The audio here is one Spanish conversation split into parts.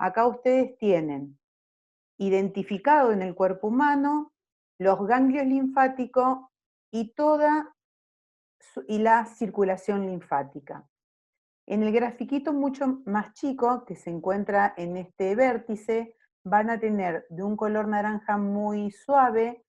Acá ustedes tienen identificado en el cuerpo humano los ganglios linfáticos y la circulación linfática. En el grafiquito mucho más chico, que se encuentra en este vértice, van a tener de un color naranja muy suave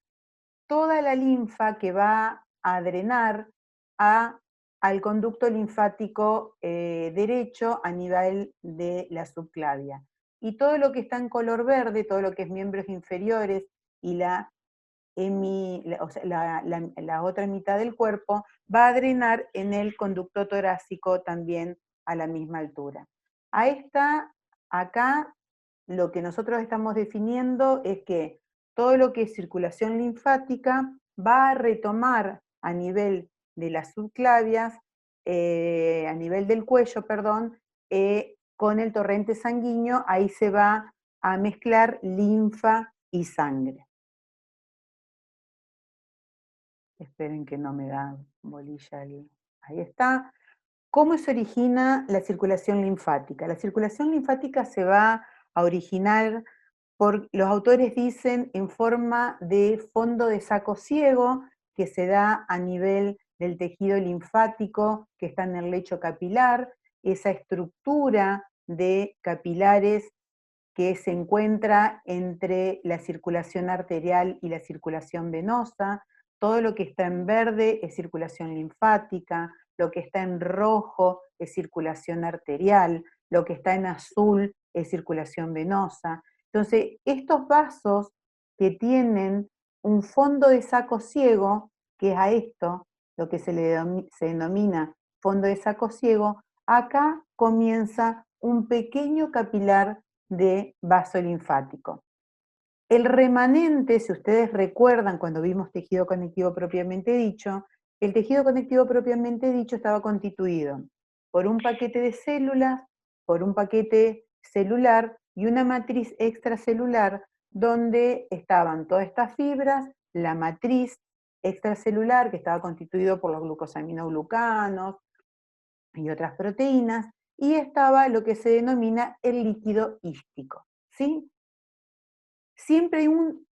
toda la linfa que va a drenar al conducto linfático derecho a nivel de la subclavia. Y todo lo que está en color verde, todo lo que es miembros inferiores y la otra mitad del cuerpo, va a drenar en el conducto torácico también a la misma altura. Acá lo que nosotros estamos definiendo es que todo lo que es circulación linfática va a retomar a nivel de las subclavias, a nivel del cuello, perdón, con el torrente sanguíneo, ahí se va a mezclar linfa y sangre. Esperen que no me da bolilla ahí está. ¿Cómo se origina la circulación linfática? La circulación linfática se va a originar, los autores dicen, en forma de fondo de saco ciego que se da a nivel del tejido linfático que está en el lecho capilar, esa estructura de capilares que se encuentra entre la circulación arterial y la circulación venosa. Todo lo que está en verde es circulación linfática, lo que está en rojo es circulación arterial, lo que está en azul es circulación venosa. Entonces, estos vasos que tienen un fondo de saco ciego, que es a esto, lo que se denomina fondo de saco ciego, acá comienza un pequeño capilar de vaso linfático. El remanente, si ustedes recuerdan cuando vimos tejido conectivo propiamente dicho, el tejido conectivo propiamente dicho estaba constituido por un paquete de células, por un paquete celular y una matriz extracelular donde estaban todas estas fibras, la matriz extracelular que estaba constituido por los glucosaminoglucanos y otras proteínas, y estaba lo que se denomina el líquido hístico, ¿sí? Siempre hay un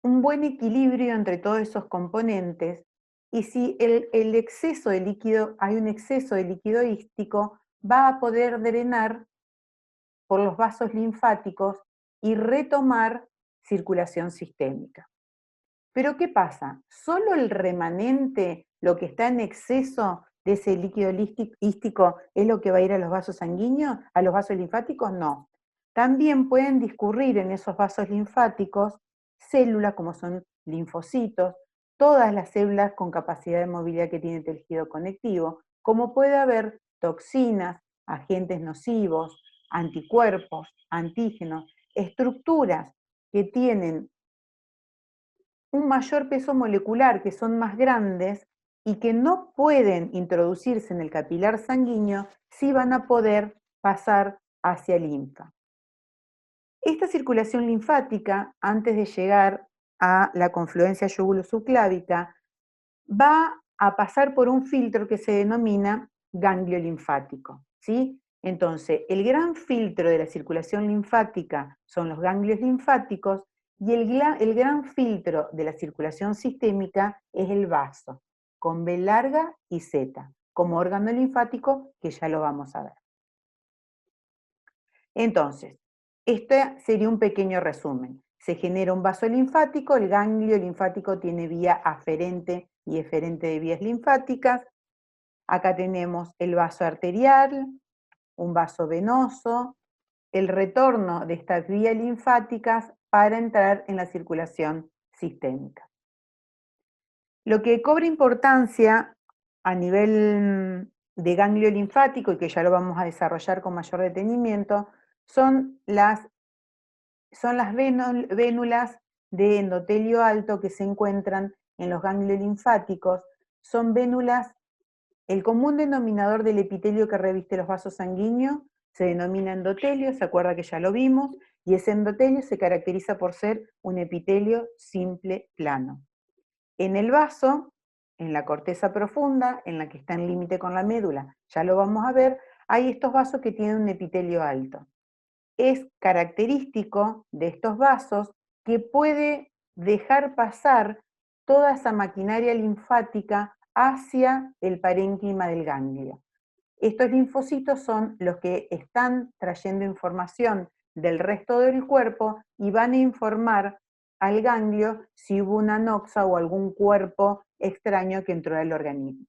buen equilibrio entre todos esos componentes, y si el exceso de líquido, hay un exceso de líquido hístico, va a poder drenar por los vasos linfáticos y retomar circulación sistémica. Pero ¿qué pasa? ¿Solo el remanente, lo que está en exceso de ese líquido hístico, es lo que va a ir a los vasos sanguíneos, a los vasos linfáticos? No. También pueden discurrir en esos vasos linfáticos células como son linfocitos, todas las células con capacidad de movilidad que tiene el tejido conectivo, como puede haber toxinas, agentes nocivos, anticuerpos, antígenos, estructuras que tienen un mayor peso molecular, que son más grandes y que no pueden introducirse en el capilar sanguíneo, sí van a poder pasar hacia linfa. Esta circulación linfática, antes de llegar a la confluencia yugulo-subclávica, va a pasar por un filtro que se denomina ganglio linfático, ¿sí? Entonces, el gran filtro de la circulación linfática son los ganglios linfáticos y el gran filtro de la circulación sistémica es el vaso, con B larga y Z, como órgano linfático, que ya lo vamos a ver. Entonces, este sería un pequeño resumen. Se genera un vaso linfático, el ganglio linfático tiene vía aferente y eferente de vías linfáticas. Acá tenemos el vaso arterial, un vaso venoso, el retorno de estas vías linfáticas para entrar en la circulación sistémica. Lo que cobra importancia a nivel de ganglio linfático, y que ya lo vamos a desarrollar con mayor detenimiento, son las vénulas de endotelio alto que se encuentran en los ganglios linfáticos. Son vénulas, el común denominador del epitelio que reviste los vasos sanguíneos se denomina endotelio, se acuerda que ya lo vimos, y ese endotelio se caracteriza por ser un epitelio simple plano. En el vaso, en la corteza profunda, en la que está en límite con la médula, ya lo vamos a ver, hay estos vasos que tienen un epitelio alto. es característico de estos vasos que puede dejar pasar toda esa maquinaria linfática hacia el parénquima del ganglio. Estos linfocitos son los que están trayendo información del resto del cuerpo y van a informar al ganglio si hubo una noxa o algún cuerpo extraño que entró al organismo.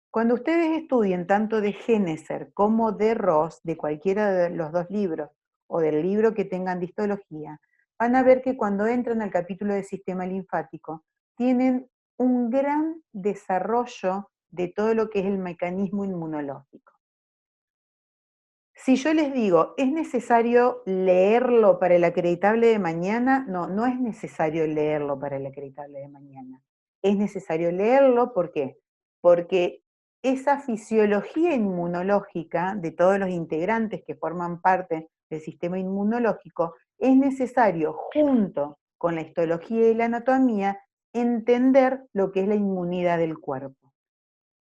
Cuando ustedes estudien tanto de Geneser como de Ross, de cualquiera de los dos libros, o del libro que tengan de histología, van a ver que cuando entran al capítulo de sistema linfático, tienen un gran desarrollo de todo lo que es el mecanismo inmunológico. Si yo les digo, ¿es necesario leerlo para el acreditable de mañana? No, no es necesario leerlo para el acreditable de mañana. Es necesario leerlo, ¿por qué? Porque esa fisiología inmunológica de todos los integrantes que forman parte del sistema inmunológico, es necesario, junto con la histología y la anatomía, entender lo que es la inmunidad del cuerpo.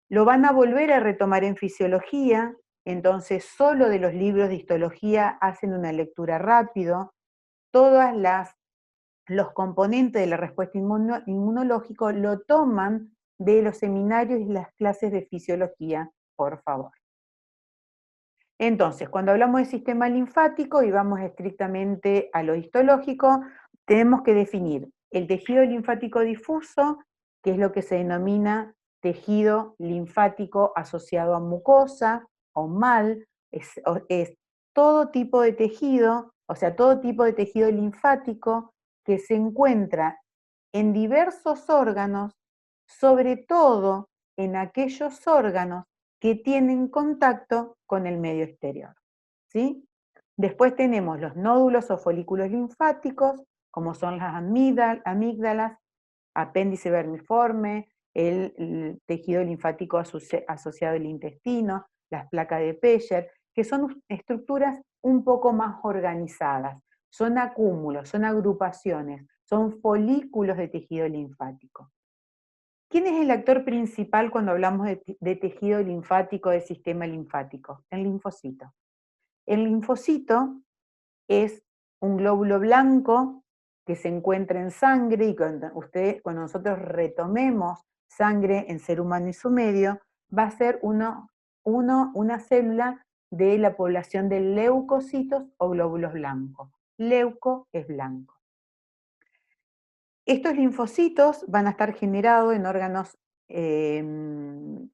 Lo van a volver a retomar en fisiología, entonces solo de los libros de histología hacen una lectura rápido, todos los componentes de la respuesta inmunológica lo toman de los seminarios y las clases de fisiología, por favor. Entonces, cuando hablamos de sistema linfático y vamos estrictamente a lo histológico, tenemos que definir el tejido linfático difuso, que es lo que se denomina tejido linfático asociado a mucosa o MAL, es todo tipo de tejido, o sea, todo tipo de tejido linfático que se encuentra en diversos órganos, sobre todo en aquellos órganos que tienen contacto con el medio exterior, ¿sí? Después tenemos los nódulos o folículos linfáticos, como son las amígdalas, apéndice vermiforme, el tejido linfático asociado al intestino, las placas de Peyer, que son estructuras un poco más organizadas, son acúmulos, son agrupaciones, son folículos de tejido linfático. ¿Quién es el actor principal cuando hablamos de tejido linfático, de sistema linfático? El linfocito. El linfocito es un glóbulo blanco que se encuentra en sangre y cuando nosotros retomemos sangre en ser humano y su medio, va a ser una célula de la población de leucocitos o glóbulos blancos. Leuco es blanco. Estos linfocitos van a estar generados en órganos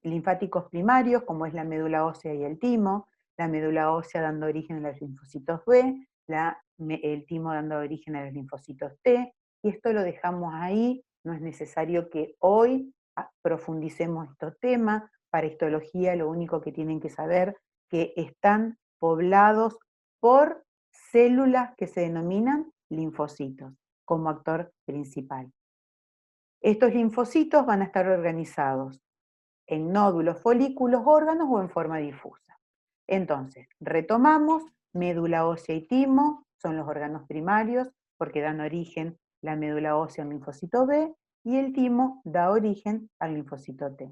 linfáticos primarios, como es la médula ósea y el timo, la médula ósea dando origen a los linfocitos B, el timo dando origen a los linfocitos T, y esto lo dejamos ahí, no es necesario que hoy profundicemos estos temas. Para histología lo único que tienen que saber que están poblados por células que se denominan linfocitos como actor principal. Estos linfocitos van a estar organizados en nódulos, folículos, órganos o en forma difusa. Entonces, retomamos, médula ósea y timo son los órganos primarios porque dan origen la médula ósea al linfocito B y el timo da origen al linfocito T.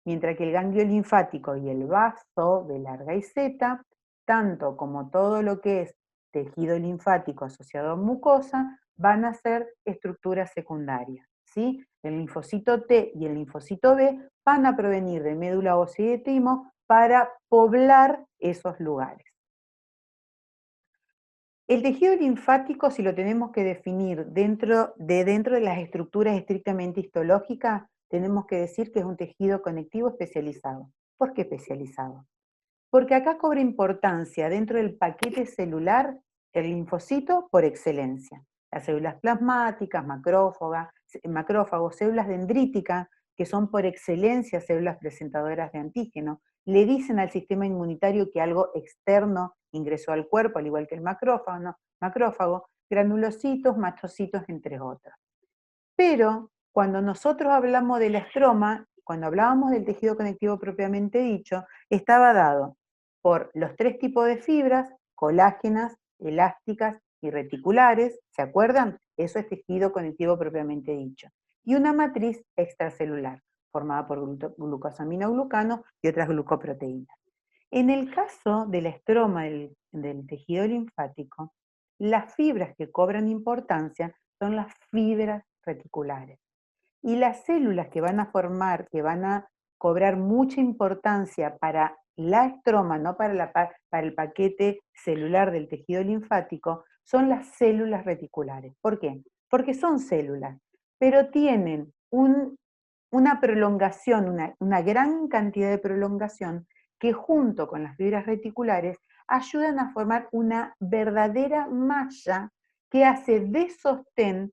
Mientras que el ganglio linfático y el vaso de larga y Z, tanto como todo lo que es tejido linfático asociado a mucosa, van a ser estructuras secundarias, ¿sí? El linfocito T y el linfocito B van a provenir de médula ósea y de timo para poblar esos lugares. El tejido linfático, si lo tenemos que definir dentro de las estructuras estrictamente histológicas, tenemos que decir que es un tejido conectivo especializado. ¿Por qué especializado? Porque acá cobra importancia dentro del paquete celular el linfocito por excelencia. Las células plasmáticas, macrófagos, células dendríticas, que son por excelencia células presentadoras de antígeno, le dicen al sistema inmunitario que algo externo ingresó al cuerpo, al igual que el macrófago, granulocitos, mastocitos, entre otros. Pero cuando nosotros hablamos de la estroma, cuando hablábamos del tejido conectivo propiamente dicho, estaba dado por los tres tipos de fibras, colágenas, elásticas y reticulares, ¿se acuerdan? Eso es tejido conectivo propiamente dicho. Y una matriz extracelular, formada por glucosaminoglucano y otras glucoproteínas. En el caso de la estroma del tejido linfático, las fibras que cobran importancia son las fibras reticulares. Y las células que van a formar, que van a cobrar mucha importancia para la estroma, no para el paquete celular del tejido linfático, son las células reticulares. ¿Por qué? Porque son células, pero tienen una prolongación, una gran cantidad de prolongación que junto con las fibras reticulares ayudan a formar una verdadera malla que hace de sostén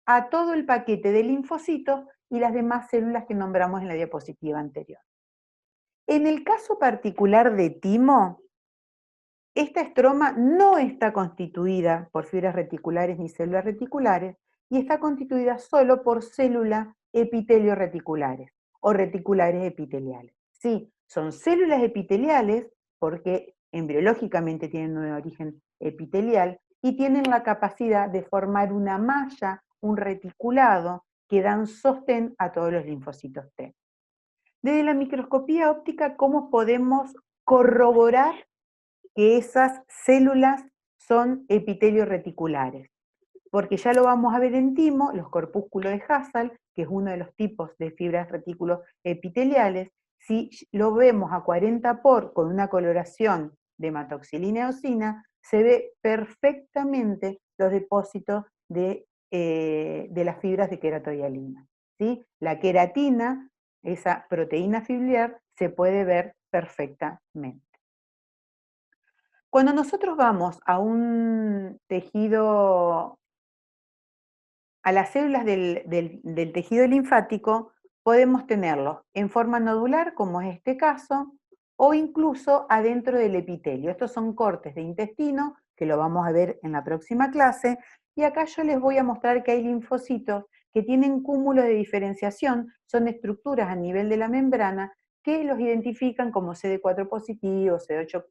a todo el paquete de linfocitos y las demás células que nombramos en la diapositiva anterior. En el caso particular de timo, esta estroma no está constituida por fibras reticulares ni células reticulares y está constituida solo por células epitelio reticulares o reticulares epiteliales. Sí, son células epiteliales porque embriológicamente tienen un origen epitelial y tienen la capacidad de formar una malla, un reticulado, que dan sostén a todos los linfocitos T. Desde la microscopía óptica, ¿cómo podemos corroborar que esas células son epitelio reticulares? Porque ya lo vamos a ver en timo, los corpúsculos de Hassall, que es uno de los tipos de fibras retículos epiteliales, si lo vemos a 40 por con una coloración de hematoxilina eosina, se ve perfectamente los depósitos de las fibras de queratohialina, ¿sí? La queratina, esa proteína filiar, se puede ver perfectamente. Cuando nosotros vamos a un tejido, a las células del tejido linfático, podemos tenerlos en forma nodular, como es este caso, o incluso adentro del epitelio. Estos son cortes de intestino, que lo vamos a ver en la próxima clase, y acá yo les voy a mostrar que hay linfocitos que tienen cúmulos de diferenciación, son estructuras a nivel de la membrana que los identifican como CD4 positivo, CD8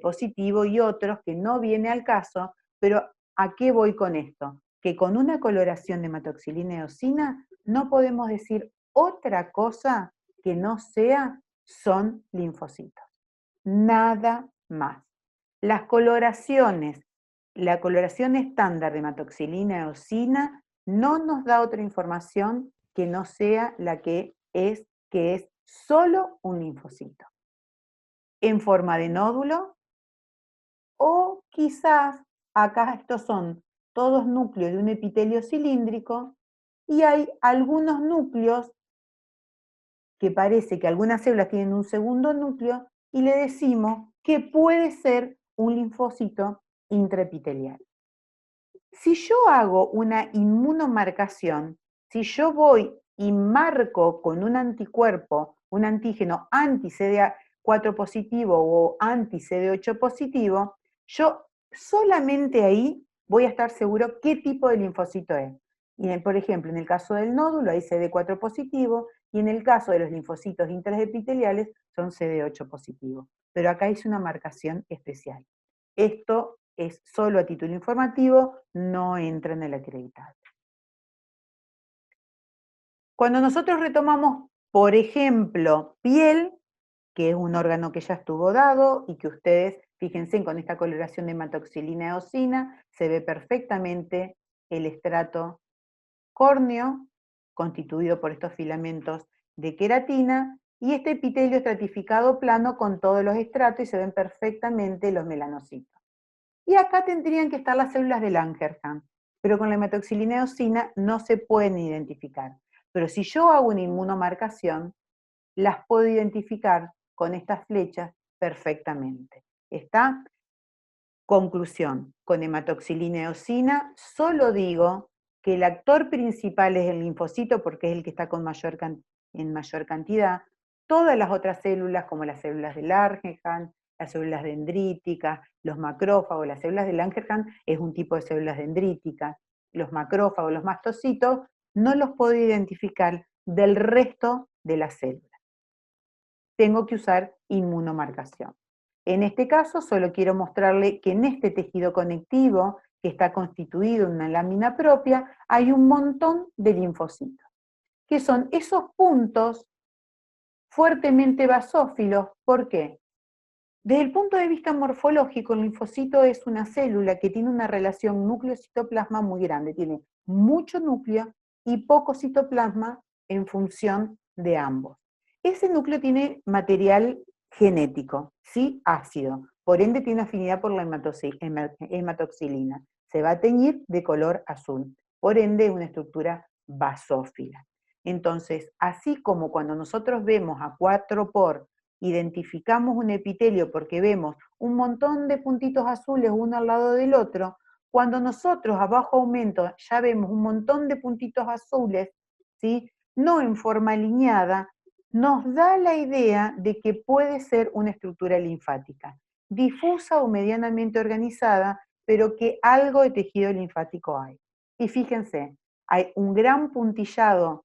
positivo y otros que no viene al caso, pero ¿a qué voy con esto? Que con una coloración de hematoxilina eosina no podemos decir otra cosa que no sea son linfocitos. Nada más. Las coloraciones, la coloración estándar de hematoxilina eosina no nos da otra información que no sea la que es solo un linfocito. En forma de nódulo, o quizás acá estos son todos núcleos de un epitelio cilíndrico y hay algunos núcleos que parece que algunas células tienen un segundo núcleo y le decimos que puede ser un linfocito intraepitelial. Si yo hago una inmunomarcación, si yo voy y marco con un anticuerpo, un antígeno anti-CD4 positivo o anti-CD8 positivo, yo solamente ahí voy a estar seguro qué tipo de linfocito es. Y por ejemplo, en el caso del nódulo hay CD4 positivo y en el caso de los linfocitos intraepiteliales son CD8 positivo. Pero acá hice una marcación especial. Esto es solo a título informativo, no entra en el acreditado. Cuando nosotros retomamos, por ejemplo, piel, que es un órgano que ya estuvo dado y que ustedes, fíjense, con esta coloración de hematoxilina eosina, se ve perfectamente el estrato córneo, constituido por estos filamentos de queratina, y este epitelio estratificado plano con todos los estratos y se ven perfectamente los melanocitos. Y acá tendrían que estar las células de Langerhans, pero con la hematoxilina eosina no se pueden identificar. Pero si yo hago una inmunomarcación, las puedo identificar con estas flechas perfectamente. ¿Está? Conclusión, con hematoxilina eosina solo digo que el actor principal es el linfocito porque es el que está en mayor cantidad. Todas las otras células, como las células de Langerhans, las células dendríticas, los macrófagos, las células de Langerhans es un tipo de células dendríticas, los macrófagos, los mastocitos, no los puedo identificar del resto de las células. Tengo que usar inmunomarcación. En este caso, solo quiero mostrarle que en este tejido conectivo, que está constituido en una lámina propia, hay un montón de linfocitos, que son esos puntos fuertemente basófilos. ¿Por qué? Desde el punto de vista morfológico, el linfocito es una célula que tiene una relación núcleo-citoplasma muy grande, tiene mucho núcleo y poco citoplasma en función de ambos. Ese núcleo tiene material genético, ¿sí? Ácido, por ende tiene afinidad por la hematoxilina, se va a teñir de color azul, por ende es una estructura basófila. Entonces, así como cuando nosotros vemos a 4 por identificamos un epitelio porque vemos un montón de puntitos azules uno al lado del otro, cuando nosotros a bajo aumento ya vemos un montón de puntitos azules, ¿sí? No en forma alineada, nos da la idea de que puede ser una estructura linfática, difusa o medianamente organizada, pero que algo de tejido linfático hay. Y fíjense, hay un gran puntillado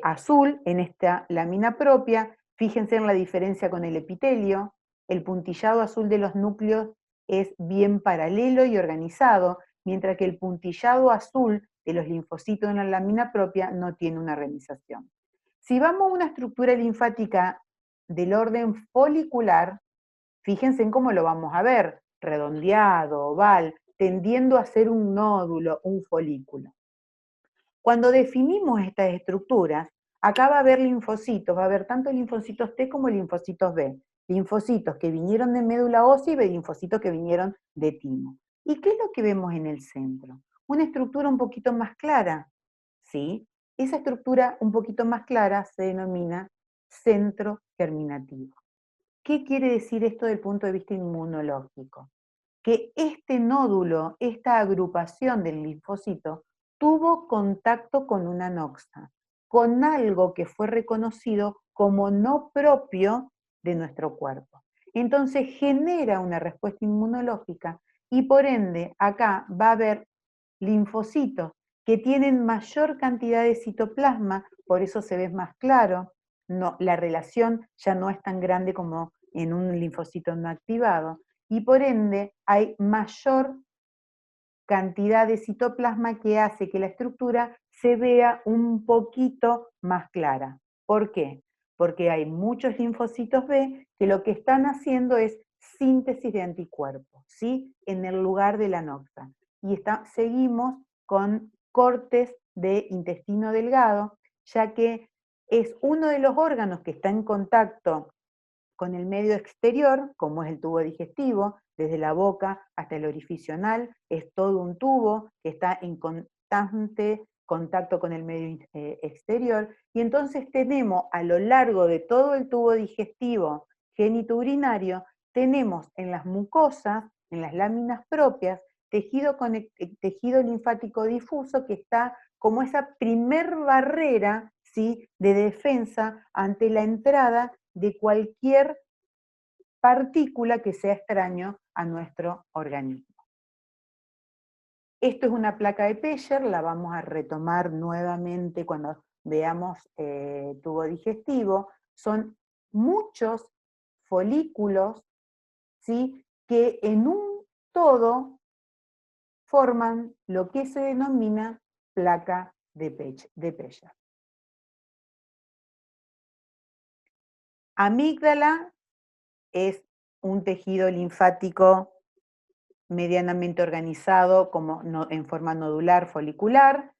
azul en esta lámina propia. Fíjense en la diferencia con el epitelio. El puntillado azul de los núcleos es bien paralelo y organizado, mientras que el puntillado azul de los linfocitos en la lámina propia no tiene una organización. Si vamos a una estructura linfática del orden folicular, fíjense en cómo lo vamos a ver, redondeado, oval, tendiendo a ser un nódulo, un folículo. Cuando definimos estas estructuras, acá va a haber linfocitos, va a haber tanto linfocitos T como linfocitos B, linfocitos que vinieron de médula ósea y linfocitos que vinieron de timo. ¿Y qué es lo que vemos en el centro? Una estructura un poquito más clara, ¿sí? Esa estructura un poquito más clara se denomina centro germinativo. ¿Qué quiere decir esto desde el punto de vista inmunológico? Que este nódulo, esta agrupación del linfocito, tuvo contacto con una noxa, con algo que fue reconocido como no propio de nuestro cuerpo. Entonces genera una respuesta inmunológica y por ende acá va a haber linfocitos que tienen mayor cantidad de citoplasma, por eso se ve más claro, no, la relación ya no es tan grande como en un linfocito no activado, y por ende hay mayor cantidad de citoplasma que hace que la estructura se vea un poquito más clara. ¿Por qué? Porque hay muchos linfocitos B que lo que están haciendo es síntesis de anticuerpos, ¿sí? En el lugar de la noxa. Y seguimos con cortes de intestino delgado, ya que es uno de los órganos que está en contacto con el medio exterior, como es el tubo digestivo, desde la boca hasta el orificio anal, es todo un tubo que está en constante contacto con el medio exterior, y entonces tenemos a lo largo de todo el tubo digestivo genitourinario, tenemos en las mucosas, en las láminas propias, tejido linfático difuso que está como esa primer barrera, ¿sí?, de defensa ante la entrada de cualquier partícula que sea extraño a nuestro organismo. Esto es una placa de Peyer, la vamos a retomar nuevamente cuando veamos tubo digestivo. Son muchos folículos, ¿sí?, que en un todo forman lo que se denomina placa de Peyer. Amígdala es un tejido linfático medianamente organizado como en forma nodular folicular.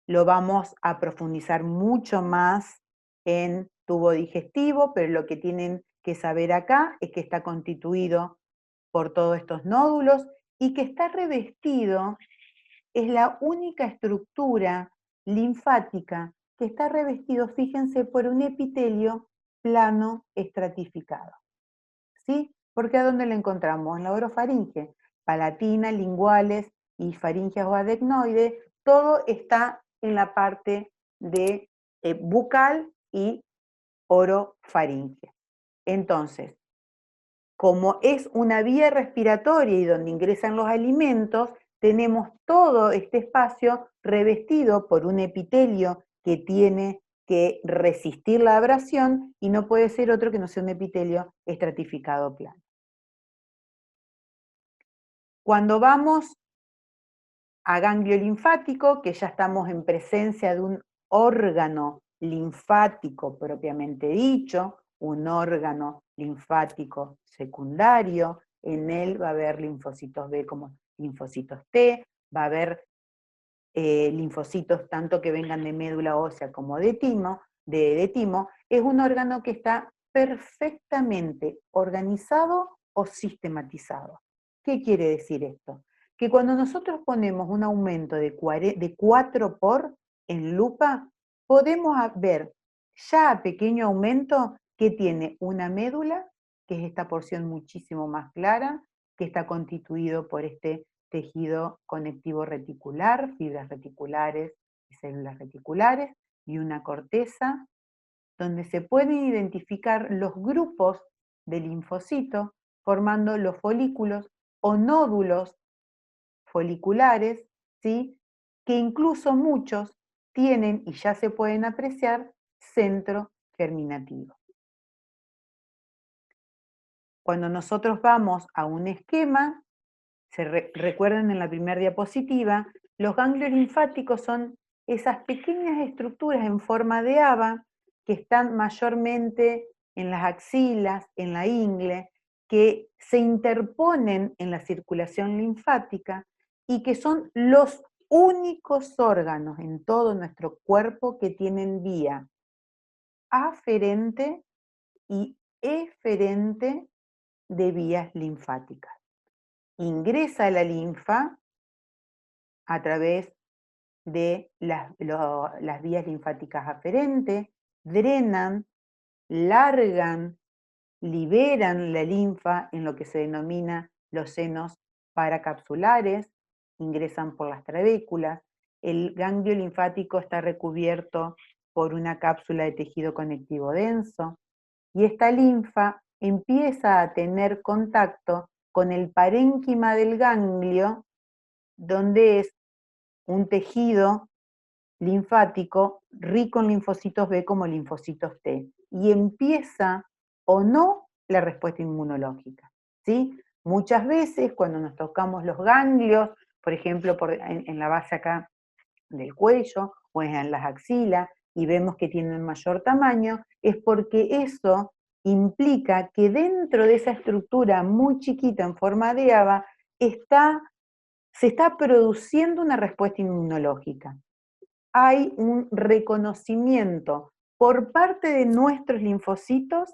Lo vamos a profundizar mucho más en tubo digestivo, pero lo que tienen que saber acá es que está constituido por todos estos nódulos y que está revestido, es la única estructura linfática que está revestido, fíjense, por un epitelio plano estratificado. ¿Sí? Porque ¿a dónde lo encontramos? En la orofaringe, palatina, linguales y faringeas o adenoide, todo está en la parte de bucal y orofaringe. Entonces, como es una vía respiratoria y donde ingresan los alimentos, tenemos todo este espacio revestido por un epitelio que tiene que resistir la abrasión y no puede ser otro que no sea un epitelio estratificado plano. Cuando vamos a ganglio linfático, que ya estamos en presencia de un órgano linfático propiamente dicho, un órgano linfático secundario, en él va a haber linfocitos B como linfocitos T, va a haber linfocitos tanto que vengan de médula ósea como de timo, es un órgano que está perfectamente organizado o sistematizado. ¿Qué quiere decir esto? Que cuando nosotros ponemos un aumento de 4 por en lupa, podemos ver ya a pequeño aumento que tiene una médula, que es esta porción muchísimo más clara, que está constituido por este tejido conectivo reticular, fibras reticulares y células reticulares, y una corteza donde se pueden identificar los grupos de linfocitos formando los folículos o nódulos foliculares, ¿sí? Que incluso muchos tienen, y ya se pueden apreciar, centro germinativo. Cuando nosotros vamos a un esquema, recuerdan en la primera diapositiva, los ganglios linfáticos son esas pequeñas estructuras en forma de haba que están mayormente en las axilas, en la ingle, que se interponen en la circulación linfática y que son los únicos órganos en todo nuestro cuerpo que tienen vía aferente y eferente de vías linfáticas. Ingresa la linfa a través de las vías linfáticas aferentes, drenan, largan, liberan la linfa en lo que se denomina los senos paracapsulares, ingresan por las trabéculas, el ganglio linfático está recubierto por una cápsula de tejido conectivo denso, y esta linfa empieza a tener contacto con el parénquima del ganglio, donde es un tejido linfático rico en linfocitos B como linfocitos T, y empieza o no la respuesta inmunológica, ¿sí? Muchas veces cuando nos tocamos los ganglios, por ejemplo en la base acá del cuello o en las axilas, y vemos que tienen mayor tamaño, es porque eso implica que dentro de esa estructura muy chiquita en forma de haba se está produciendo una respuesta inmunológica. Hay un reconocimiento por parte de nuestros linfocitos,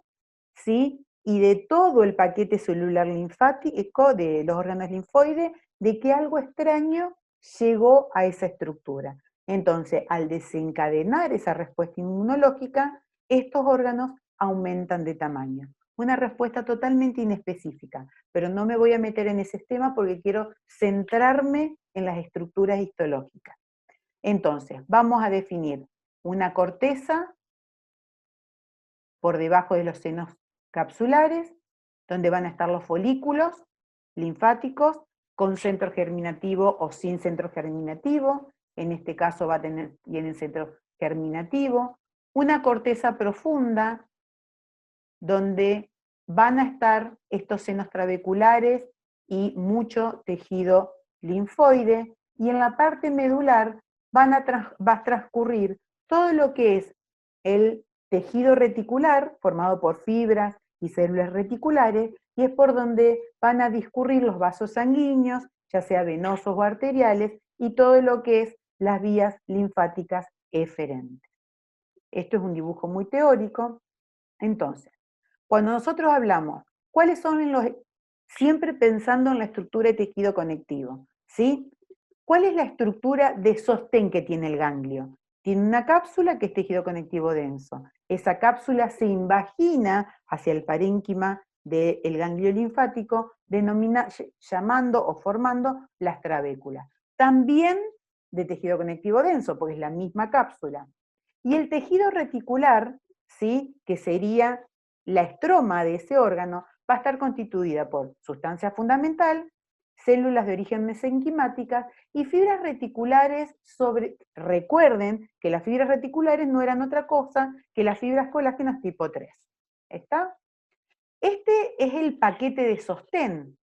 ¿sí? Y de todo el paquete celular linfático, de los órganos linfoides, de que algo extraño llegó a esa estructura. Entonces, al desencadenar esa respuesta inmunológica, estos órganos aumentan de tamaño. Una respuesta totalmente inespecífica, pero no me voy a meter en ese tema porque quiero centrarme en las estructuras histológicas. Entonces, vamos a definir una corteza por debajo de los senos capsulares, donde van a estar los folículos linfáticos con centro germinativo o sin centro germinativo. En este caso tienen centro germinativo. Una corteza profunda, donde van a estar estos senos trabeculares y mucho tejido linfoide, y en la parte medular va a transcurrir todo lo que es el tejido reticular, formado por fibras y células reticulares, y es por donde van a discurrir los vasos sanguíneos, ya sea venosos o arteriales, y todo lo que es las vías linfáticas eferentes. Esto es un dibujo muy teórico. Entonces, cuando nosotros hablamos, ¿cuáles son siempre pensando en la estructura de tejido conectivo, ¿sí? ¿Cuál es la estructura de sostén que tiene el ganglio? Tiene una cápsula que es tejido conectivo denso. Esa cápsula se invagina hacia el parénquima del ganglio linfático, llamando o formando las trabéculas. También de tejido conectivo denso, porque es la misma cápsula. Y el tejido reticular, ¿sí? Que sería la estroma de ese órgano, va a estar constituida por sustancia fundamental, células de origen mesenquimáticas y fibras reticulares recuerden que las fibras reticulares no eran otra cosa que las fibras colágenas tipo 3. ¿Está? Este es el paquete de sostén.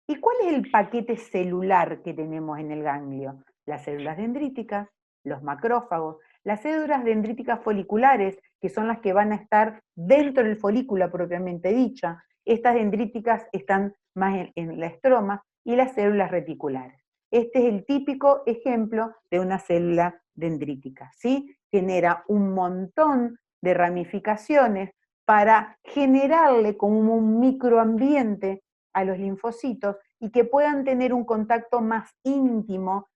¿Y cuál es el paquete celular que tenemos en el ganglio? Las células dendríticas, los macrófagos. Las células dendríticas foliculares, que son las que van a estar dentro del folículo propiamente dicha, estas dendríticas están más en la estroma, y las células reticulares. Este es el típico ejemplo de una célula dendrítica, ¿sí? Genera un montón de ramificaciones para generarle como un microambiente a los linfocitos y que puedan tener un contacto más íntimo,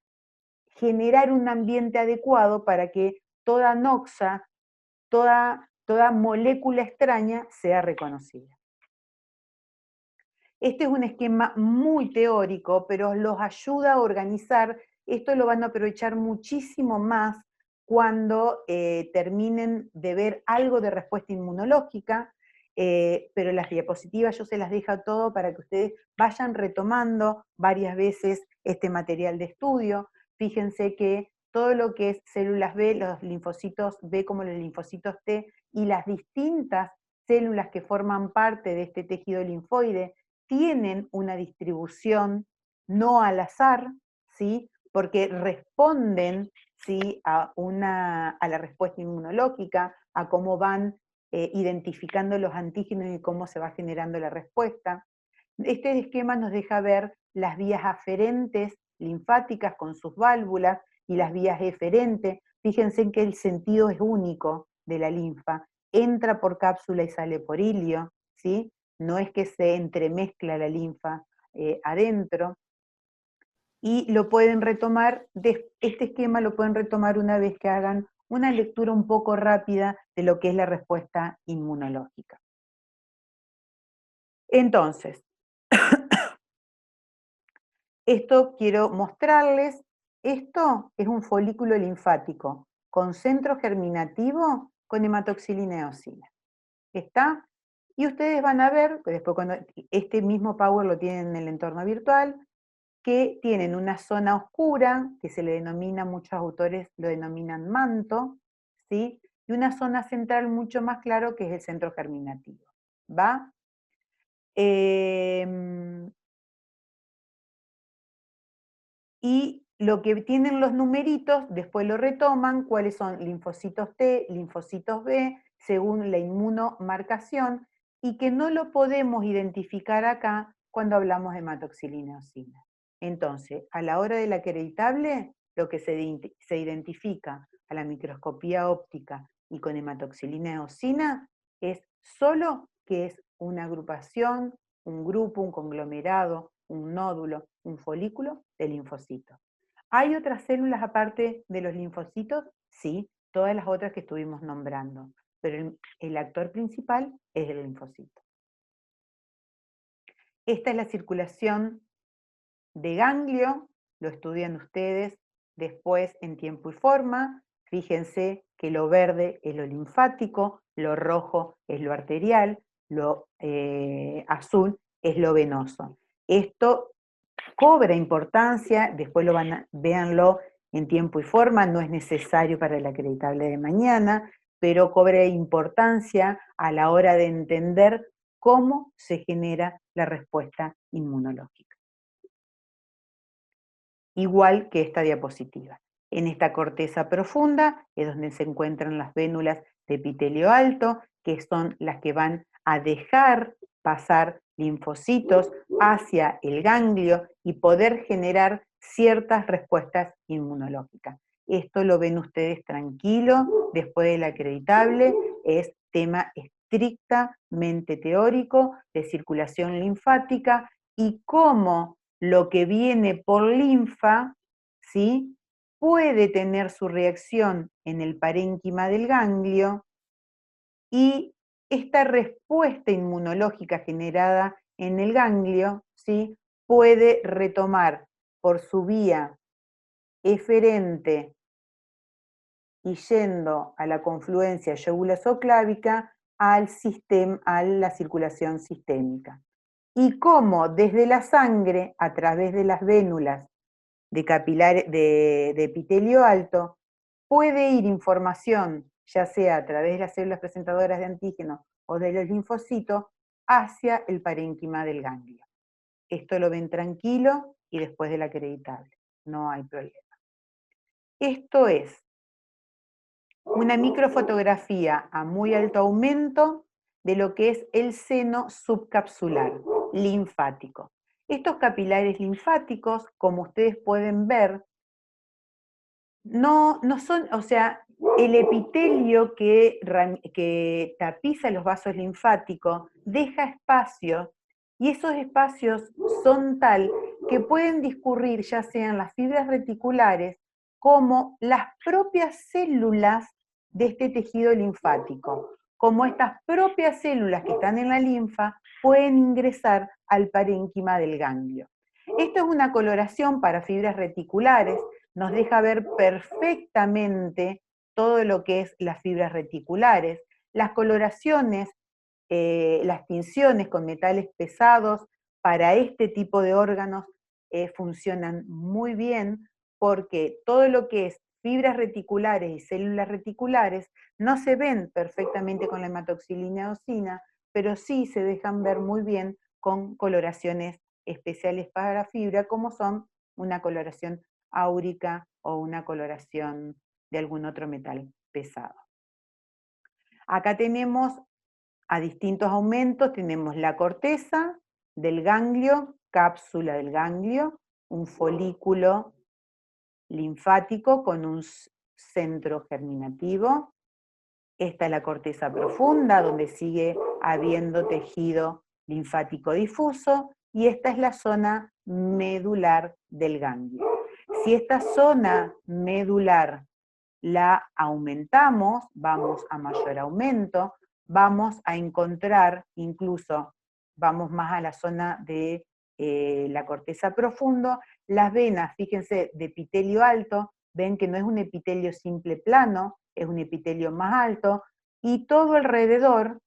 generar un ambiente adecuado para que toda noxa, toda molécula extraña sea reconocida. Este es un esquema muy teórico, pero los ayuda a organizar. Esto lo van a aprovechar muchísimo más cuando terminen de ver algo de respuesta inmunológica, pero las diapositivas yo se las dejo todo para que ustedes vayan retomando varias veces este material de estudio. Fíjense que todo lo que es células B, los linfocitos B como los linfocitos T, y las distintas células que forman parte de este tejido linfoide, tienen una distribución no al azar, ¿sí? Porque responden, ¿sí? a la respuesta inmunológica, a cómo van identificando los antígenos y cómo se va generando la respuesta. Este esquema nos deja ver las vías aferentes linfáticas con sus válvulas y las vías eferentes. Fíjense en que el sentido es único de la linfa. Entra por cápsula y sale por hilio, ¿sí? No es que se entremezcla la linfa adentro. Y lo pueden retomar, este esquema lo pueden retomar una vez que hagan una lectura un poco rápida de lo que es la respuesta inmunológica. Entonces, esto quiero mostrarles, esto es un folículo linfático con centro germinativo con hematoxilina eosina. ¿Está? Y ustedes van a ver, después cuando este mismo Power lo tienen en el entorno virtual, que tienen una zona oscura, que se le denomina, muchos autores lo denominan manto, ¿sí? Y una zona central mucho más claro, que es el centro germinativo. ¿Va? Y lo que tienen los numeritos, después lo retoman, cuáles son linfocitos T, linfocitos B, según la inmunomarcación, y que no lo podemos identificar acá cuando hablamos de hematoxilina eosina. Entonces, a la hora del acreditable, lo que se identifica a la microscopía óptica y con hematoxilina eosina es solo que es una agrupación, un grupo, un conglomerado, un nódulo, un folículo de linfocitos. ¿Hay otras células aparte de los linfocitos? Sí, todas las otras que estuvimos nombrando, pero el actor principal es el linfocito. Esta es la circulación de ganglio, lo estudian ustedes después en tiempo y forma. Fíjense que lo verde es lo linfático, lo rojo es lo arterial, lo azul es lo venoso. Esto cobra importancia, después véanlo en tiempo y forma, no es necesario para el acreditable de mañana, pero cobra importancia a la hora de entender cómo se genera la respuesta inmunológica. Igual que esta diapositiva. En esta corteza profunda es donde se encuentran las vénulas de epitelio alto, que son las que van a dejar pasar linfocitos hacia el ganglio y poder generar ciertas respuestas inmunológicas. Esto lo ven ustedes tranquilo, después del acreditable, es tema estrictamente teórico de circulación linfática y cómo lo que viene por linfa, ¿sí? Puede tener su reacción en el parénquima del ganglio, y esta respuesta inmunológica generada en el ganglio, ¿sí? Puede retomar por su vía eferente y yendo a la confluencia yógulo-esoclávica a la circulación sistémica. Y cómo desde la sangre, a través de las vénulas de epitelio alto, puede ir información, ya sea a través de las células presentadoras de antígenos o de los linfocitos, hacia el parénquima del ganglio. Esto lo ven tranquilo y después del acreditable, no hay problema. Esto es una microfotografía a muy alto aumento de lo que es el seno subcapsular, linfático. Estos capilares linfáticos, como ustedes pueden ver, no son, o sea, el epitelio que tapiza los vasos linfáticos deja espacio, y esos espacios son tal que pueden discurrir ya sean las fibras reticulares como las propias células de este tejido linfático. Como estas propias células que están en la linfa pueden ingresar al parénquima del ganglio. Esto es una coloración para fibras reticulares, nos deja ver perfectamente todo lo que es las fibras reticulares, las coloraciones, las tinciones con metales pesados para este tipo de órganos funcionan muy bien porque todo lo que es fibras reticulares y células reticulares no se ven perfectamente con la hematoxilina eosina, pero sí se dejan ver muy bien con coloraciones especiales para la fibra, como son una coloración áurica o una coloración de algún otro metal pesado. Acá tenemos a distintos aumentos, tenemos la corteza del ganglio, cápsula del ganglio, un folículo linfático con un centro germinativo. Esta es la corteza profunda, donde sigue habiendo tejido linfático difuso, y esta es la zona medular del ganglio. Si esta zona medular la aumentamos, vamos a mayor aumento, vamos a encontrar, incluso vamos más a la zona de la corteza profundo, las venas, fíjense, de epitelio alto, ven que no es un epitelio simple plano, es un epitelio más alto, y todo alrededor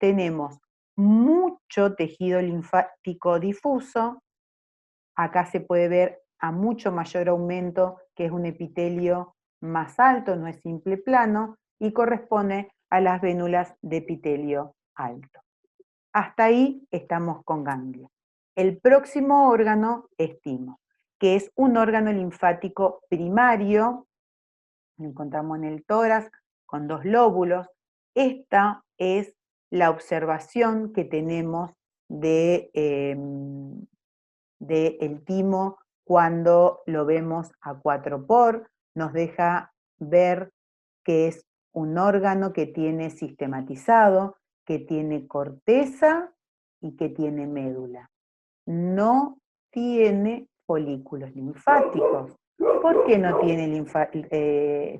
tenemos mucho tejido linfático difuso. Acá se puede ver a mucho mayor aumento, que es un epitelio más alto, no es simple plano, y corresponde a las vénulas de epitelio alto. Hasta ahí estamos con ganglio. El próximo órgano es timo, que es un órgano linfático primario, lo encontramos en el tórax, con 2 lóbulos. Esta es la observación que tenemos de el timo cuando lo vemos a 4x, nos deja ver que es un órgano que tiene sistematizado, que tiene corteza y que tiene médula. No tiene folículos linfáticos. ¿Por qué no tiene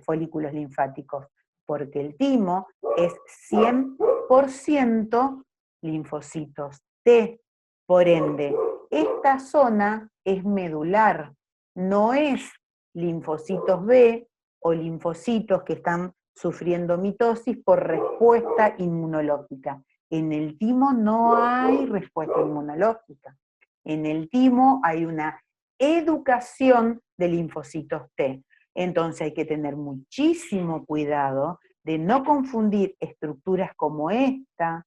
folículos linfáticos? Porque el timo es 100% linfocitos T. Por ende, esta zona es medular, no es linfocitos B o linfocitos que están sufriendo mitosis por respuesta inmunológica. En el timo no hay respuesta inmunológica. En el timo hay una educación de linfocitos T. Entonces hay que tener muchísimo cuidado de no confundir estructuras como esta,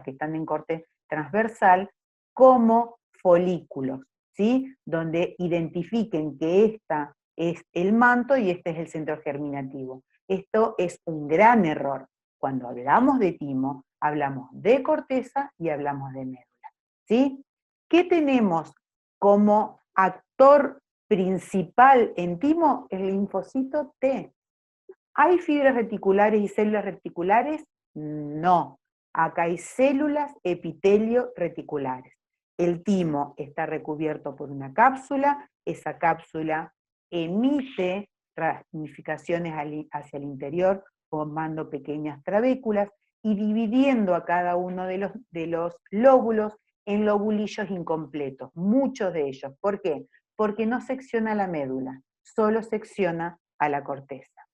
que están en corte transversal, como folículos, ¿sí? Donde identifiquen que esta es el manto y este es el centro germinativo. Esto es un gran error. Cuando hablamos de timo, hablamos de corteza y hablamos de médula, ¿sí? ¿Qué tenemos como actor principal en timo? El linfocito T. ¿Hay fibras reticulares y células reticulares? No. Acá hay células epitelio reticulares. El timo está recubierto por una cápsula, esa cápsula emite ramificaciones hacia el interior formando pequeñas trabéculas y dividiendo a cada uno de los lóbulos en lobulillos incompletos, muchos de ellos. ¿Por qué? Porque no secciona la médula, solo secciona a la corteza.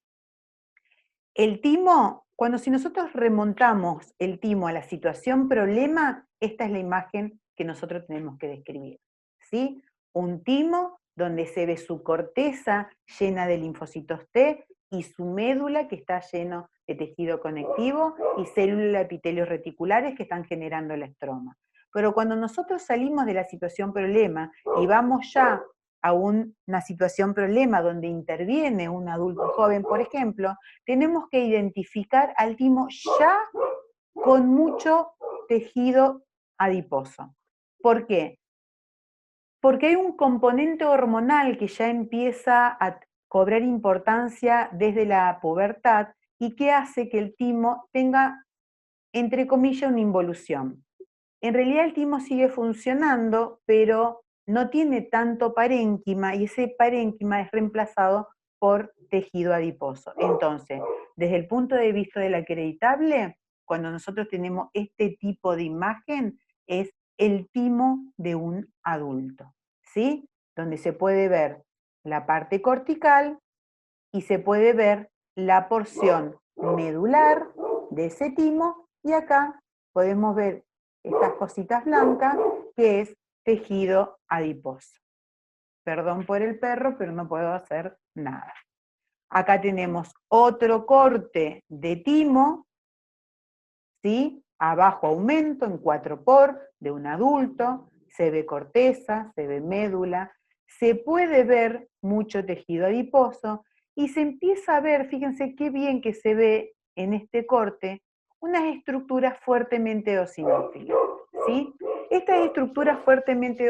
El timo, si nosotros remontamos el timo a la situación problema, esta es la imagen que nosotros tenemos que describir, ¿sí? Un timo donde se ve su corteza llena de linfocitos T y su médula que está lleno de tejido conectivo y células epitelios reticulares que están generando la estroma. Pero cuando nosotros salimos de la situación problema y vamos ya a una situación problema donde interviene un adulto joven, por ejemplo, tenemos que identificar al timo ya con mucho tejido adiposo. ¿Por qué? Porque hay un componente hormonal que ya empieza a cobrar importancia desde la pubertad y que hace que el timo tenga, entre comillas, una involución. En realidad el timo sigue funcionando, pero no tiene tanto parénquima y ese parénquima es reemplazado por tejido adiposo. Entonces, desde el punto de vista del acreditable, cuando nosotros tenemos este tipo de imagen, es el timo de un adulto, ¿sí? Donde se puede ver la parte cortical y se puede ver la porción medular de ese timo, y acá podemos ver estas cositas blancas, que es tejido adiposo. Perdón por el perro, pero no puedo hacer nada. Acá tenemos otro corte de timo, ¿sí? Abajo aumento en 4x de un adulto, se ve corteza, se ve médula, se puede ver mucho tejido adiposo, y se empieza a ver, fíjense qué bien que se ve en este corte, unas estructuras fuertemente eosinófilas, ¿sí? Estas estructuras fuertemente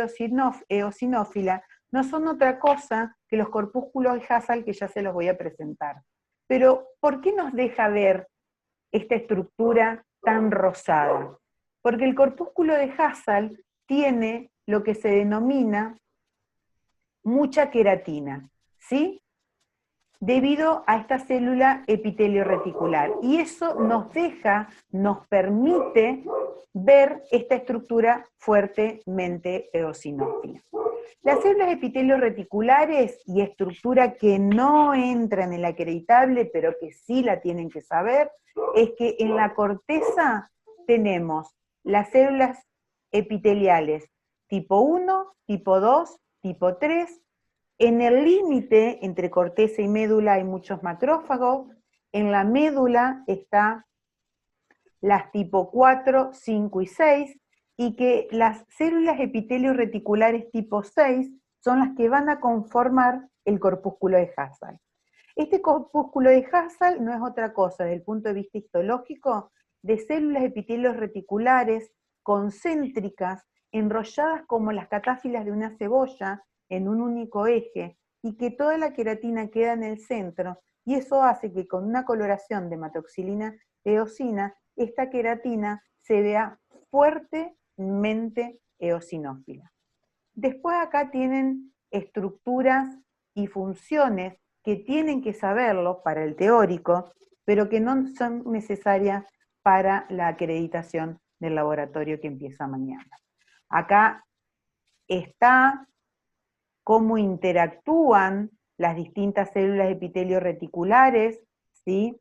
eosinófilas no son otra cosa que los corpúsculos de Hassall, que ya se los voy a presentar. Pero, ¿por qué nos deja ver esta estructura tan rosada? Porque el corpúsculo de Hassall tiene lo que se denomina mucha queratina, ¿sí? Debido a esta célula epitelio reticular. Y eso nos permite ver esta estructura fuertemente eosinófila. Las células epitelios reticulares, y estructura que no entra en el acreditable, pero que sí la tienen que saber, es que en la corteza tenemos las células epiteliales tipo 1, tipo 2, tipo 3. En el límite entre corteza y médula hay muchos macrófagos. En la médula está las tipo 4, 5 y 6, y que las células epitelios reticulares tipo 6 son las que van a conformar el corpúsculo de Hassall. Este corpúsculo de Hassall no es otra cosa, desde el punto de vista histológico, de células epitelios reticulares concéntricas, enrolladas como las catáfilas de una cebolla en un único eje, y que toda la queratina queda en el centro, y eso hace que con una coloración de hematoxilina eosina, esta queratina se vea fuertemente eosinófila. Después acá tienen estructuras y funciones que tienen que saberlo para el teórico, pero que no son necesarias para la acreditación del laboratorio que empieza mañana. Acá está cómo interactúan las distintas células epitelio reticulares, ¿sí?,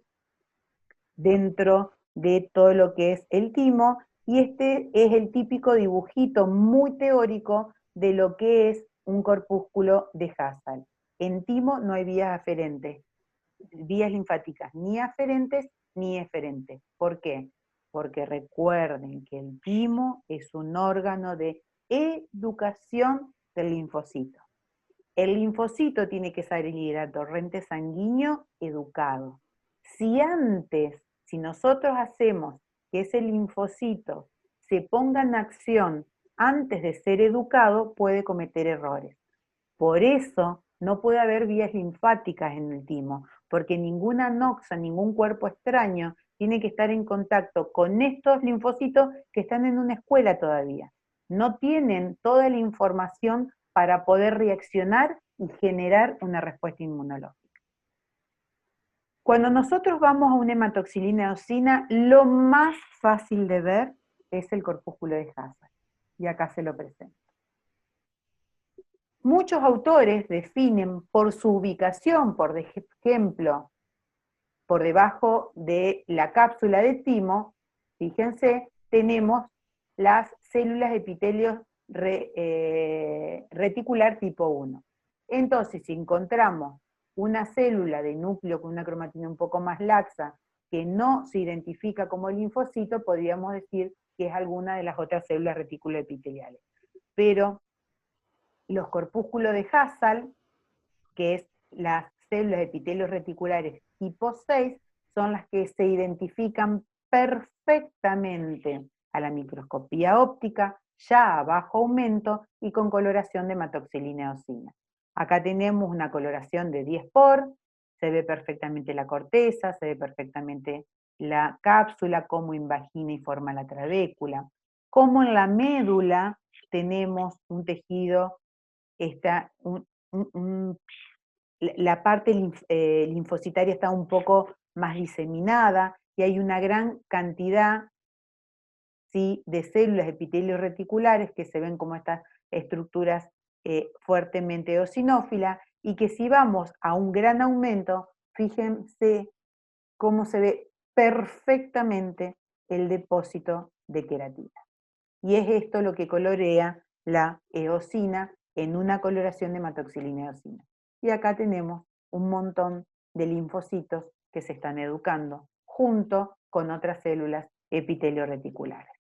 dentro de todo lo que es el timo, y este es el típico dibujito muy teórico de lo que es un corpúsculo de Hassall. En timo no hay vías aferentes, vías linfáticas ni aferentes ni eferentes. ¿Por qué? Porque recuerden que el timo es un órgano de educación del linfocito. El linfocito tiene que salir al torrente sanguíneo educado. Si nosotros hacemos que ese linfocito se ponga en acción antes de ser educado, puede cometer errores. Por eso no puede haber vías linfáticas en el timo, porque ninguna noxa, ningún cuerpo extraño tiene que estar en contacto con estos linfocitos que están en una escuela todavía. No tienen toda la información para poder reaccionar y generar una respuesta inmunológica. Cuando nosotros vamos a una hematoxilina eosina, lo más fácil de ver es el corpúsculo de Hassall, y acá se lo presento. Muchos autores definen por su ubicación, por ejemplo, por debajo de la cápsula de timo, fíjense, tenemos las células epitelios reticular tipo 1. Entonces, si encontramos una célula de núcleo con una cromatina un poco más laxa, que no se identifica como linfocito, podríamos decir que es alguna de las otras células reticuloepiteliales. Pero los corpúsculos de Hassall, que es las células de epitelios reticulares tipo 6, son las que se identifican perfectamente a la microscopía óptica, ya a bajo aumento y con coloración de hematoxilina eosina. Acá tenemos una coloración de 10 por, se ve perfectamente la corteza, se ve perfectamente la cápsula, cómo invagina y forma la trabécula, cómo en la médula tenemos un tejido, la parte linfocitaria está un poco más diseminada y hay una gran cantidad, ¿sí?, de células epitelios reticulares que se ven como estas estructuras fuertemente eosinófilas, y que si vamos a un gran aumento, fíjense cómo se ve perfectamente el depósito de queratina. Y es esto lo que colorea la eosina en una coloración de hematoxilina eosina. Y acá tenemos un montón de linfocitos que se están educando junto con otras células epitelio reticulares.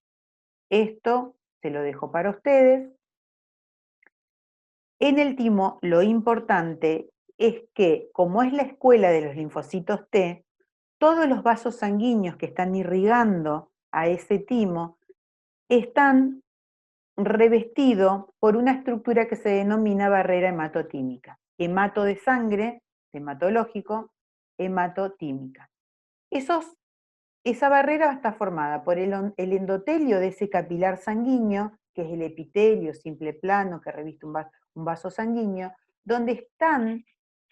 Esto se lo dejo para ustedes. En el timo, lo importante es que, como es la escuela de los linfocitos T, todos los vasos sanguíneos que están irrigando a ese timo están revestidos por una estructura que se denomina barrera hematotímica. Hemato de sangre, hematológico, hematotímica. Esa barrera va a estar formada por el endotelio de ese capilar sanguíneo, que es el epitelio simple plano que reviste un vaso sanguíneo, donde están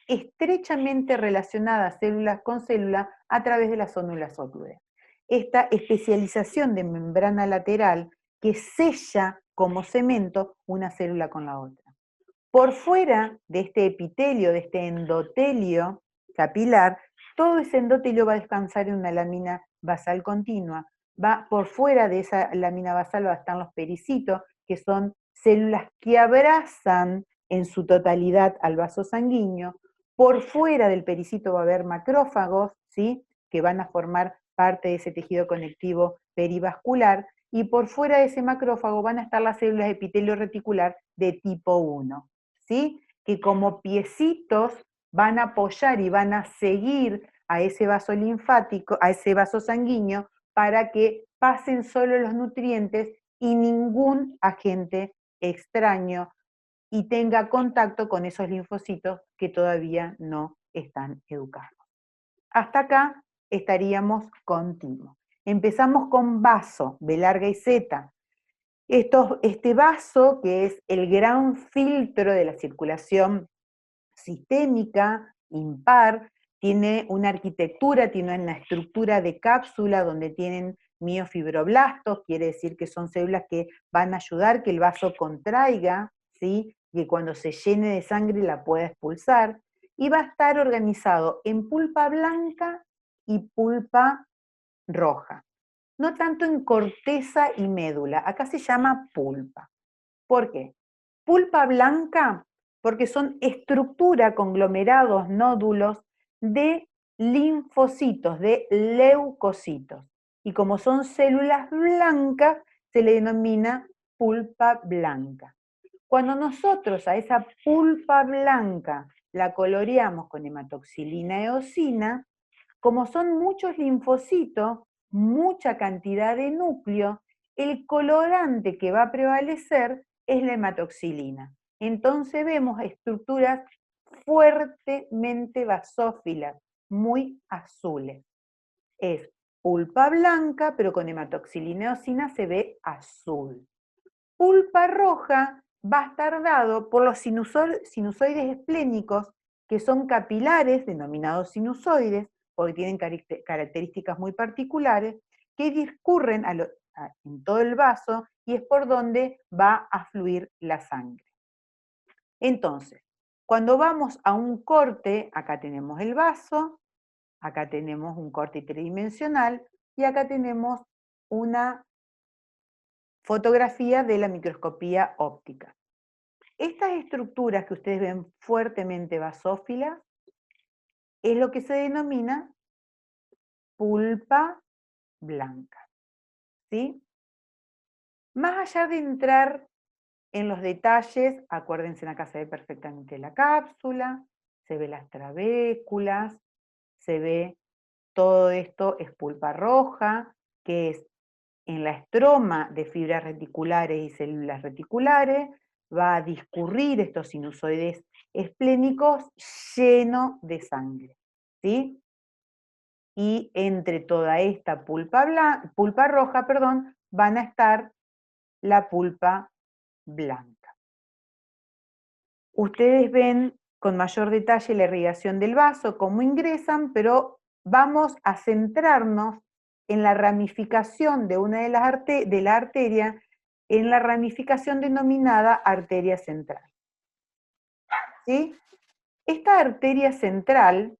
estrechamente relacionadas células con células a través de las células óculas. Esta especialización de membrana lateral que sella como cemento una célula con la otra. Por fuera de este epitelio, de este endotelio capilar, todo ese endotelio va a descansar en una lámina basal continua. Por fuera de esa lámina basal va a estar los pericitos, que son células que abrazan en su totalidad al vaso sanguíneo. Por fuera del pericito va a haber macrófagos, ¿sí?, que van a formar parte de ese tejido conectivo perivascular, y por fuera de ese macrófago van a estar las células de epitelio reticular de tipo 1, ¿sí?, que como piecitos van a apoyar y van a seguir a ese vaso linfático, a ese vaso sanguíneo, para que pasen solo los nutrientes y ningún agente extraño, y tenga contacto con esos linfocitos que todavía no están educados. Hasta acá estaríamos con timo. Empezamos con vaso, B larga y Z. Este vaso, que es el gran filtro de la circulación sistémica, impar, tiene una arquitectura, tiene una estructura de cápsula donde tienen miofibroblastos, quiere decir que son células que van a ayudar que el vaso contraiga, ¿sí?, que cuando se llene de sangre la pueda expulsar, y va a estar organizado en pulpa blanca y pulpa roja. No tanto en corteza y médula, acá se llama pulpa. ¿Por qué? Pulpa blanca, porque son estructura, conglomerados, nódulos de linfocitos, de leucocitos. Y como son células blancas, se le denomina pulpa blanca. Cuando nosotros a esa pulpa blanca la coloreamos con hematoxilina eosina, como son muchos linfocitos, mucha cantidad de núcleo, el colorante que va a prevalecer es la hematoxilina. Entonces vemos estructuras fuertemente basófilas, muy azules. Es pulpa blanca, pero con hematoxilina eosina se ve azul. Pulpa roja va a estar dado por los sinusoides esplénicos, que son capilares, denominados sinusoides, porque tienen características muy particulares, que discurren en todo el vaso y es por donde va a fluir la sangre. Entonces, cuando vamos a un corte, acá tenemos el vaso, acá tenemos un corte tridimensional y acá tenemos una fotografía de la microscopía óptica. Estas estructuras que ustedes ven fuertemente basófilas es lo que se denomina pulpa blanca, ¿sí? Más allá de entrar En los detalles, acuérdense, acá se ve perfectamente la cápsula, se ve las trabéculas, se ve todo esto, es pulpa roja, que es en la estroma de fibras reticulares y células reticulares, va a discurrir estos sinusoides esplénicos lleno de sangre, ¿sí? Y entre toda esta pulpa roja, perdón, van a estar la pulpa blanca. Ustedes ven con mayor detalle la irrigación del vaso, cómo ingresan, pero vamos a centrarnos en la ramificación de una de la arteria, en la ramificación denominada arteria central. ¿Sí? Esta arteria central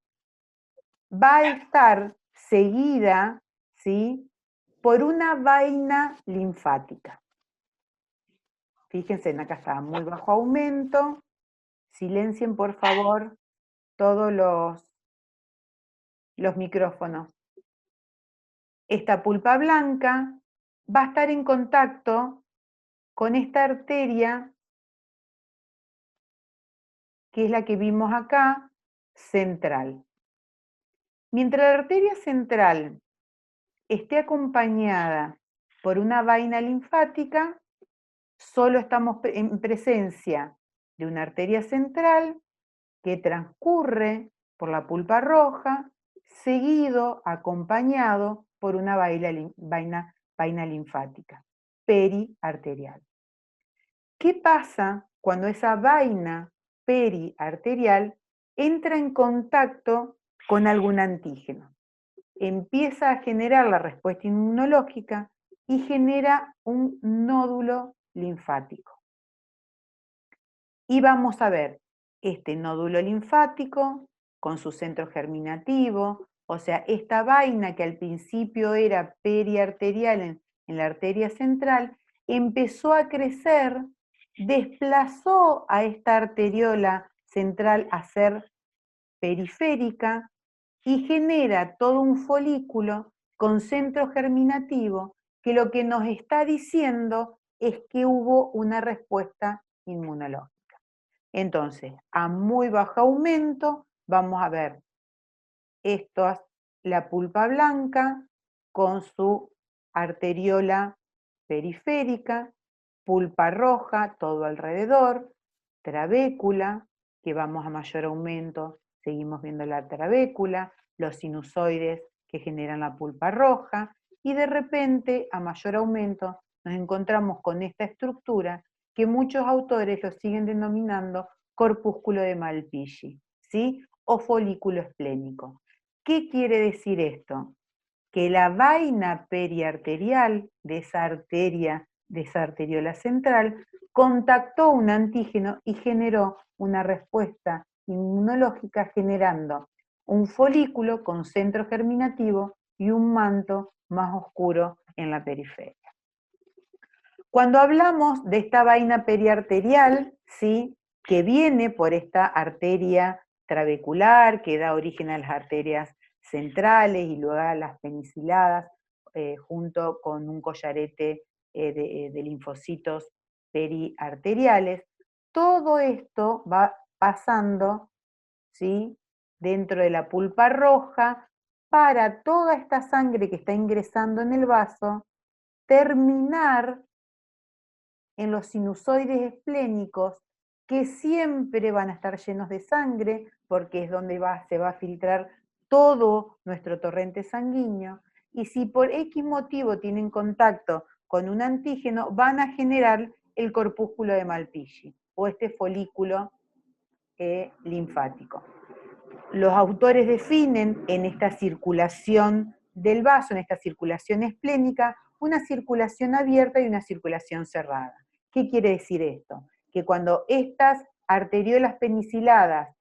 va a estar seguida, ¿sí?, por una vaina linfática. Fíjense, acá está muy bajo aumento. Silencien, por favor, todos los micrófonos. Esta pulpa blanca va a estar en contacto con esta arteria, que es la que vimos acá, central. Mientras la arteria central esté acompañada por una vaina linfática, solo estamos en presencia de una arteria central que transcurre por la pulpa roja, seguido, acompañado por una vaina linfática, periarterial. ¿Qué pasa cuando esa vaina periarterial entra en contacto con algún antígeno? Empieza a generar la respuesta inmunológica y genera un nódulo linfático. Y vamos a ver este nódulo linfático con su centro germinativo, o sea, esta vaina que al principio era periarterial en la arteria central, empezó a crecer, desplazó a esta arteriola central a ser periférica y genera todo un folículo con centro germinativo que lo que nos está diciendo es que hubo una respuesta inmunológica. Entonces, a muy bajo aumento, vamos a ver esto es la pulpa blanca con su arteriola periférica, pulpa roja todo alrededor, trabécula, que vamos a mayor aumento, seguimos viendo la trabécula, los sinusoides que generan la pulpa roja, y de repente, a mayor aumento, nos encontramos con esta estructura que muchos autores lo siguen denominando corpúsculo de Malpighi, ¿sí? O folículo esplénico. ¿Qué quiere decir esto? Que la vaina periarterial de esa arteria, de esa arteriola central, contactó un antígeno y generó una respuesta inmunológica generando un folículo con centro germinativo y un manto más oscuro en la periferia. Cuando hablamos de esta vaina periarterial, ¿sí?, que viene por esta arteria trabecular, que da origen a las arterias centrales y luego a las peniciladas, junto con un collarete de linfocitos periarteriales, todo esto va pasando, ¿sí?, dentro de la pulpa roja para toda esta sangre que está ingresando en el vaso terminar en los sinusoides esplénicos, que siempre van a estar llenos de sangre, porque es donde se va a filtrar todo nuestro torrente sanguíneo, y si por X motivo tienen contacto con un antígeno, van a generar el corpúsculo de Malpighi, o este folículo linfático. Los autores definen en esta circulación del vaso, en esta circulación esplénica, una circulación abierta y una circulación cerrada. ¿Qué quiere decir esto? Que cuando estas arteriolas peniciladas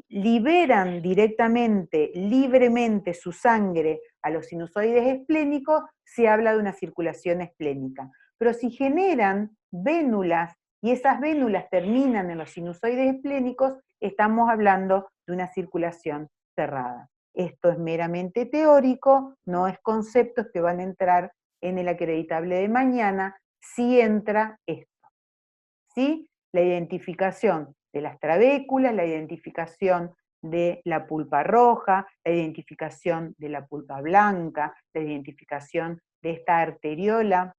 liberan directamente, libremente su sangre a los sinusoides esplénicos, se habla de una circulación esplénica. Pero si generan vénulas y esas vénulas terminan en los sinusoides esplénicos, estamos hablando de una circulación cerrada. Esto es meramente teórico, no es conceptos que van a entrar en el acreditable de mañana, si entra esto. ¿sí? La identificación de las trabéculas, la identificación de la pulpa roja, la identificación de la pulpa blanca, la identificación de esta arteriola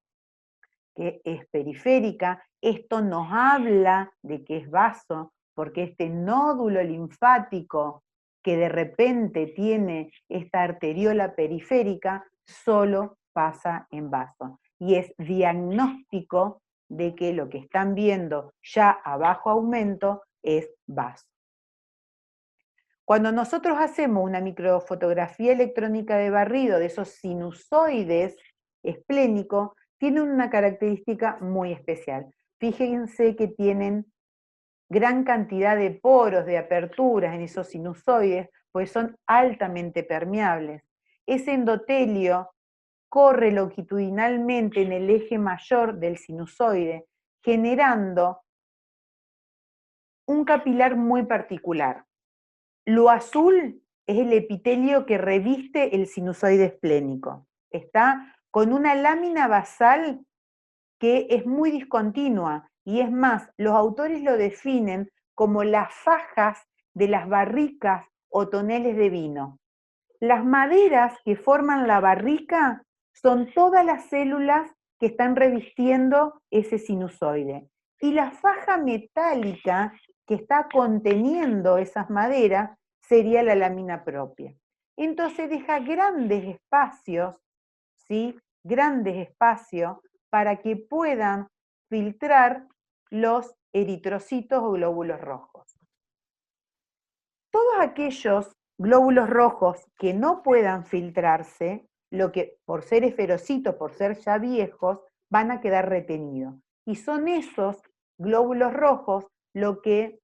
que es periférica. Esto nos habla de que es vaso, porque este nódulo linfático que de repente tiene esta arteriola periférica solo pasa en vaso. Y es diagnóstico de que lo que están viendo ya a bajo aumento es vaso. Cuando nosotros hacemos una microfotografía electrónica de barrido de esos sinusoides esplénicos, tienen una característica muy especial. Fíjense que tienen gran cantidad de poros, de aperturas en esos sinusoides, pues son altamente permeables. Ese endotelio corre longitudinalmente en el eje mayor del sinusoide, generando un capilar muy particular. Lo azul es el epitelio que reviste el sinusoide esplénico. Está con una lámina basal que es muy discontinua, y es más, los autores lo definen como las fajas de las barricas o toneles de vino. Las maderas que forman la barrica son todas las células que están revistiendo ese sinusoide. Y la faja metálica que está conteniendo esas maderas sería la lámina propia. Entonces deja grandes espacios, ¿sí? Grandes espacios para que puedan filtrar los eritrocitos o glóbulos rojos. Todos aquellos glóbulos rojos que no puedan filtrarse, lo que por ser esferocitos, por ser ya viejos, van a quedar retenidos. Y son esos glóbulos rojos lo que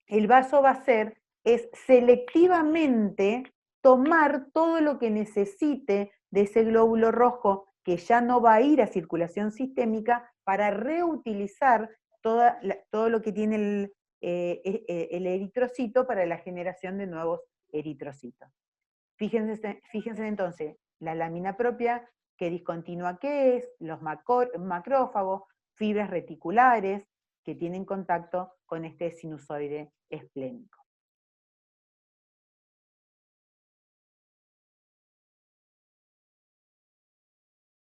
el vaso va a hacer es selectivamente tomar todo lo que necesite de ese glóbulo rojo que ya no va a ir a circulación sistémica para reutilizar todo lo que tiene el eritrocito para la generación de nuevos eritrocitos. Fíjense entonces, la lámina propia, qué discontinua que es, los macrófagos, fibras reticulares que tienen contacto con este sinusoide esplénico.